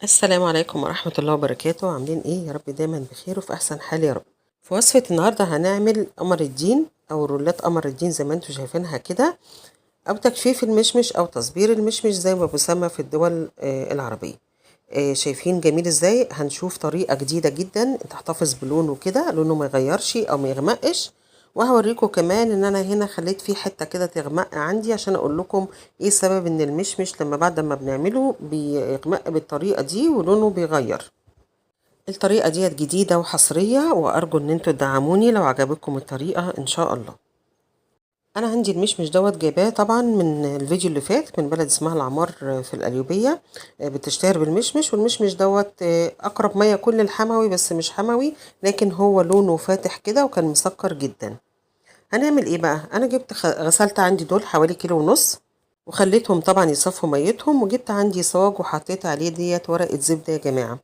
السلام عليكم ورحمة الله وبركاته. عاملين ايه؟ يا رب دايما بخير وفي احسن حال يا رب. في وصفة النهاردة هنعمل قمر الدين او رولات قمر الدين زي ما انتم شايفينها كده، او تجفيف المشمش او تصبير المشمش زي ما بيسمى في الدول العربية. شايفين جميل ازاي؟ هنشوف طريقة جديدة جدا تحتفظ بلونه كده، لونه ما يغيرش او ما يغمقش. وهوريكم كمان ان انا هنا خليت فيه حتة كده تغمق عندي عشان اقول لكم ايه سبب ان المشمش لما بعد ما بنعمله بيغمق بالطريقة دي ولونه بيغير. الطريقة ديت جديدة وحصرية، وارجو ان انتوا تدعموني لو عجبتكم الطريقة ان شاء الله. انا عندي المشمش دوت جايباه طبعا من الفيديو اللي فات من بلد اسمها العمار في القليوبيه. بتشتهر بالمشمش، والمشمش دوت اقرب ما يكون للحموي بس مش حموي، لكن هو لونه فاتح كده وكان مسكر جدا. هنعمل ايه بقى؟ انا جبت غسلت عندي دول حوالي كيلو ونص، وخليتهم طبعا يصفوا ميتهم، وجبت عندي صاج وحطيت عليه ديت ورقه زبده يا جماعه.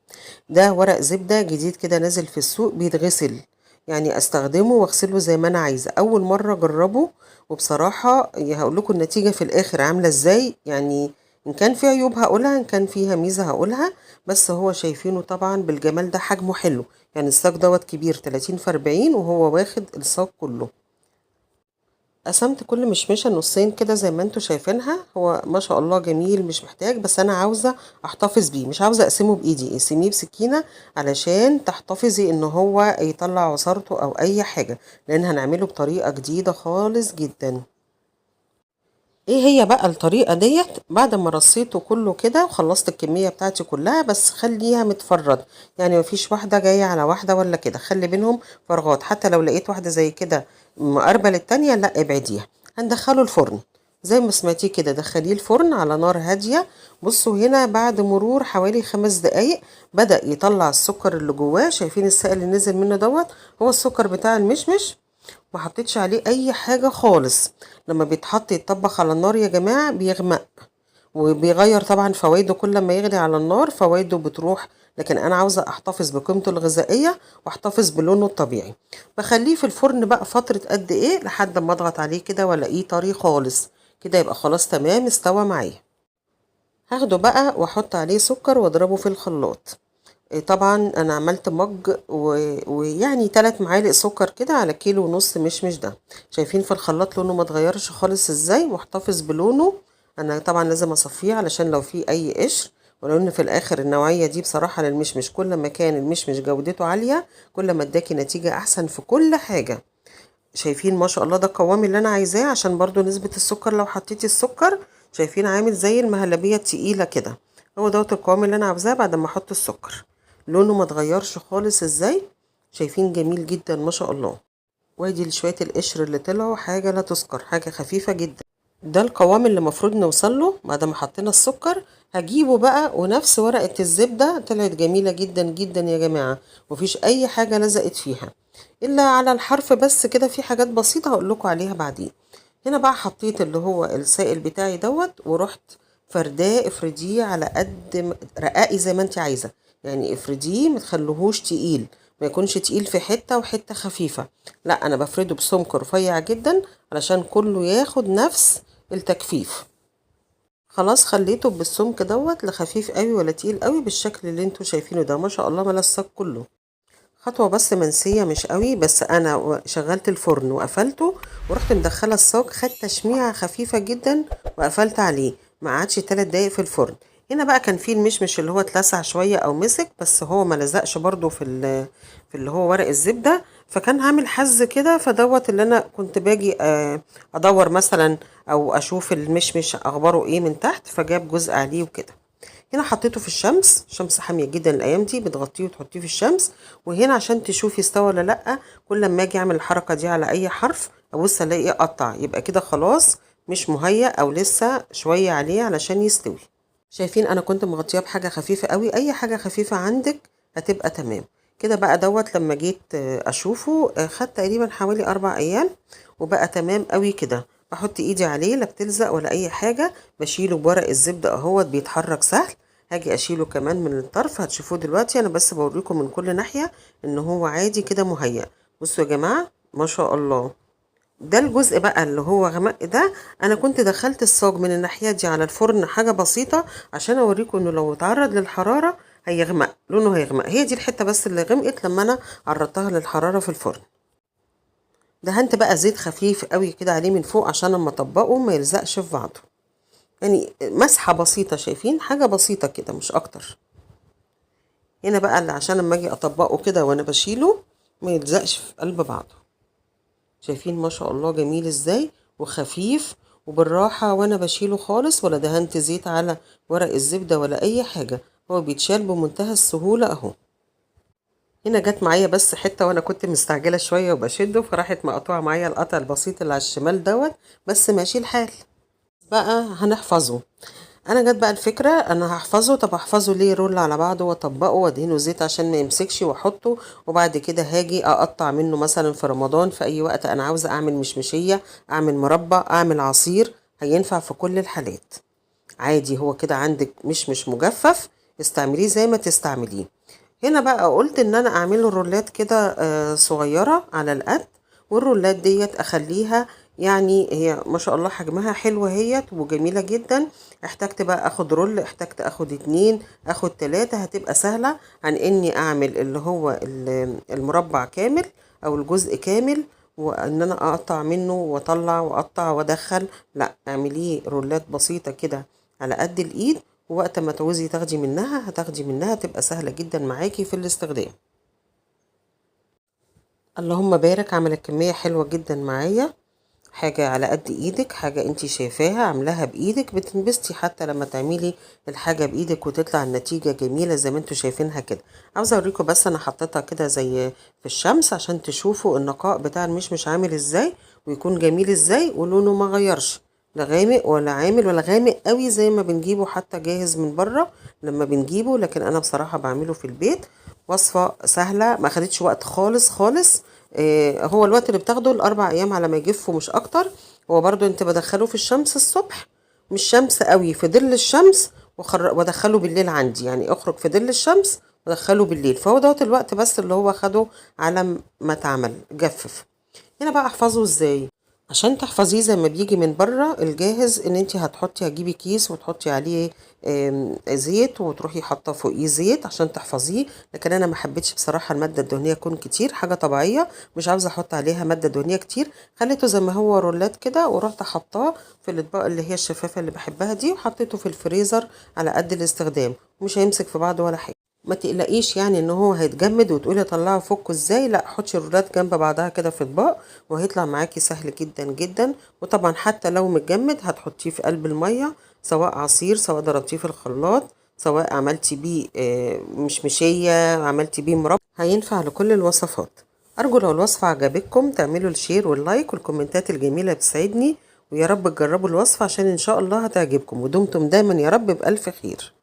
ده ورق زبدة جديد كده نازل في السوق بيتغسل، يعني استخدمه واغسله زي ما انا عايزة. اول مرة اجربه، وبصراحة هقول لكم النتيجة في الاخر عاملة ازاي. يعني ان كان في عيوب هقولها، ان كان فيها ميزة هقولها، بس هو شايفينه طبعا بالجمال ده. حجمه حلو، يعني الصاج دوت كبير 30 في 40، وهو واخد الصاج كله. قسمت كل مشمشة نصين كده زي ما انتوا شايفينها. هو ما شاء الله جميل، مش محتاج، بس انا عاوزة احتفظ بيه، مش عاوزة اقسمه بايدي، اقسميه بسكينة علشان تحتفظي ان هو يطلع عصارته او اي حاجة، لان هنعمله بطريقة جديدة خالص جدا. ايه هي بقى الطريقة ديت؟ بعد ما رصيته كله كده وخلصت الكمية بتاعتي كلها، بس خليها متفرد، يعني مفيش واحدة جاية على واحدة ولا كده، خلي بينهم فراغات. حتى لو لقيت واحدة زي كده مقربة للتانية، لا ابعديها. هندخله الفرن زي ما سمعتيه كده، دخليه الفرن على نار هادية. بصوا هنا بعد مرور حوالي 5 دقايق بدأ يطلع السكر اللي جواه. شايفين السائل اللي نزل منه دوت؟ هو السكر بتاع المشمش. ما حطيتش عليه اي حاجة خالص. لما بيتحط يتطبخ على النار يا جماعة بيغمق، وبيغير طبعا فوائده. كل ما يغلي على النار فوائده بتروح، لكن انا عاوزة احتفظ بقيمته الغذائية واحتفظ بلونه الطبيعي. بخليه في الفرن بقى فترة قد ايه، لحد ما اضغط عليه كده والاقيه طري خالص كده، يبقى خلاص تمام استوى معايا. هاخده بقى واحط عليه سكر واضربه في الخلاط. طبعا انا عملت مج ويعني 3 معالق سكر كده على كيلو ونص مشمش ده. شايفين في الخلاط لونه ما اتغيرش خالص ازاي، محتفظ بلونه. انا طبعا لازم اصفيه علشان لو فيه اي قشر. ولو ان في الاخر النوعية دي بصراحة للمشمش، كل ما كان المشمش جودته عالية كل ما اداكي نتيجة احسن في كل حاجة. شايفين ما شاء الله ده القوام اللي انا عايزاه، عشان برضو نسبة السكر لو حطيتي السكر شايفين عامل زي المهلبية التقيلة كده. هو دوت القوام اللي انا عاوزاه بعد ما احط السكر. لونه ما اتغيرش خالص ازاي، شايفين جميل جدا ما شاء الله. وادي شوية القشر اللي طلعوا حاجة لا تذكر، حاجة خفيفة جدا. ده القوام اللي المفروض نوصل له بعد ما حطينا السكر. هجيبه بقى، ونفس ورقة الزبدة طلعت جميلة جدا جدا يا جماعة، مفيش اي حاجة لزقت فيها الا على الحرف بس كده، في حاجات بسيطة هقول لكم عليها بعدين. هنا بقى حطيت اللي هو السائل بتاعي دوت، ورحت فرداه. افرديه على قد رقائي زي ما انت عايزة، يعني افرديه متخلوهوش تقيل، ما يكونش تقيل في حتة وحتة خفيفة. لا انا بفرده بسمك رفيع جدا علشان كله ياخد نفس التجفيف. خلاص خليته بالسمك دوت، لا خفيف قوي ولا تقيل قوي، بالشكل اللي انتوا شايفينه ده. ما شاء الله ملصق كله. خطوة بس منسية مش قوي، بس انا شغلت الفرن وقفلته، ورحت مدخلة الصاج، خدت تشميعة خفيفة جدا وقفلت عليه. ما قعدش 3 دقايق في الفرن. هنا بقى كان فيه المشمش اللي هو اتلسع شوية او مسك، بس هو ما لزقش برضو في اللي هو ورق الزبدة، فكان عامل حز كده. فدوت اللي انا كنت باجي ادور مثلا او اشوف المشمش اخباره ايه من تحت، فجاب جزء عليه وكده. هنا حطيته في الشمس، شمس حامية جدا الايام دي، بتغطيه وتحطيه في الشمس. وهنا عشان تشوفي استوى ولا لا، كل ما اجي اعمل الحركة دي على اي حرف ابص الاقيه قطع، يبقى كده خلاص مش مهيأ او لسه شوية عليه علشان يستوي. شايفين انا كنت مغطياه بحاجة خفيفة قوي، اي حاجة خفيفة عندك هتبقى تمام كده. بقى دوت لما جيت اشوفه خد تقريبا حوالي 4 ايام، وبقى تمام قوي كده. بحط ايدي عليه لا بتلزق ولا اي حاجة. بشيله بورق الزبدة اهوت بيتحرك سهل. هاجي اشيله كمان من الطرف، هتشوفوه دلوقتي. انا بس بوريكم من كل ناحية ان هو عادي كده مهيأ. بصوا يا جماعة ما شاء الله. ده الجزء بقى اللي هو غمق ده، انا كنت دخلت الصاج من الناحيه دي على الفرن حاجه بسيطه عشان اوريكم انه لو اتعرض للحراره هيغمق، لونه هيغمق. هي دي الحتة بس اللي غمقت لما انا عرضتها للحرارة في الفرن. دهنت بقى زيت خفيف قوي كده عليه من فوق عشان لما اطبقه ما يلزقش في بعضه، يعني مسحة بسيطة، شايفين؟ حاجة بسيطة كده مش اكتر. هنا بقى اللي عشان لما اجي اطبقه كده وانا بشيله ما يلزقش في قلب بعضه. شايفين ما شاء الله جميل ازاي وخفيف وبالراحة وانا بشيله خالص، ولا دهنت زيت على ورق الزبدة ولا اي حاجة، هو بيتشال بمنتهى السهولة اهو. هنا جت معايا بس حتة وانا كنت مستعجلة شوية وبشده، فراحت مقطوعة معايا القطع البسيط اللي على الشمال دوت، بس ماشي الحال. بقى هنحفظه. انا جت بقى الفكره انا هحفظه. طب احفظه ليه؟ رول على بعضه واطبقه وادهنه زيت عشان ما يمسكش واحطه، وبعد كده هاجي اقطع منه مثلا في رمضان في اي وقت انا عاوزه اعمل مشمشيه، اعمل مربى، اعمل عصير، هينفع في كل الحالات عادي. هو كده عندك مش مجفف، استعمليه زي ما تستعمليه. هنا بقى قلت ان انا اعمله رولات كده صغيره على القد، والرولات ديت اخليها يعني هي ما شاء الله حجمها حلو هيت وجميله جدا. احتجت بقى اخد رول، احتجت اخد 2، اخد 3، هتبقى سهله عن اني اعمل اللي هو المربع كامل او الجزء كامل، وان انا اقطع منه واطلع واقطع وادخل. لا، اعمليه رولات بسيطه كده على قد الايد، ووقت ما تعوزي تاخدي منها هتاخدي منها، تبقى سهلة جدا معاكي في الاستخدام. اللهم بارك، عملت كمية حلوة جدا معايا، حاجة على قد ايدك، حاجة انتي شايفاها عاملاها بايدك، بتنبسطي حتى لما تعملي الحاجة بايدك وتطلع النتيجة جميلة زي ما انتوا شايفينها كده. عاوزة اوريكم بس انا حطيتها كده زي في الشمس عشان تشوفوا النقاء بتاع المشمش عامل ازاي ويكون جميل ازاي، ولونه ما غيرش، لا غامق ولا عامل ولا غامق قوي زي ما بنجيبه حتى جاهز من بره لما بنجيبه. لكن انا بصراحة بعمله في البيت، وصفة سهلة ما خدتش وقت خالص خالص. هو الوقت اللي بتاخده ال4 ايام على ما يجف مش اكتر. هو برضو انت بدخله في الشمس الصبح، مش شمس قوي، في ظل الشمس، وادخله بالليل عندي، يعني اخرج في ظل الشمس ودخله بالليل، فهو دوت الوقت بس اللي هو خده على ما اتعمل جفف. هنا بقى احفظه ازاي؟ عشان تحفظيه زي ما بيجي من بره الجاهز، ان انت هتجيبي كيس وتحطي عليه زيت، وتروحي حاطه فوقيه زيت عشان تحفظيه. لكن انا ما حبيتش بصراحه الماده الدهنيه تكون كتير، حاجه طبيعيه مش عاوزه احط عليها ماده دهنيه كتير، خليته زي ما هو رولات كده، ورحت حطاه في الاطباق اللي هي الشفافه اللي بحبها دي، وحطيته في الفريزر على قد الاستخدام، مش هيمسك في بعضه ولا حاجه. ما تقلقيش يعني ان هو هيتجمد وتقولي اطلعه فكه ازاي، لا، حطي الرولات جنب بعضها كده في اطباق وهيطلع معاكي سهل جدا جدا. وطبعا حتى لو متجمد هتحطيه في قلب الميه، سواء عصير، سواء ضربتيه في الخلاط، سواء عملتي بيه مشمشيه، عملتي بيه مربى، هينفع لكل الوصفات. ارجو لو الوصفه عجبتكم تعملوا الشير واللايك والكومنتات الجميله بتسعدني، ويا رب تجربوا الوصفه عشان ان شاء الله هتعجبكم، ودمتم دايما يا رب بألف خير.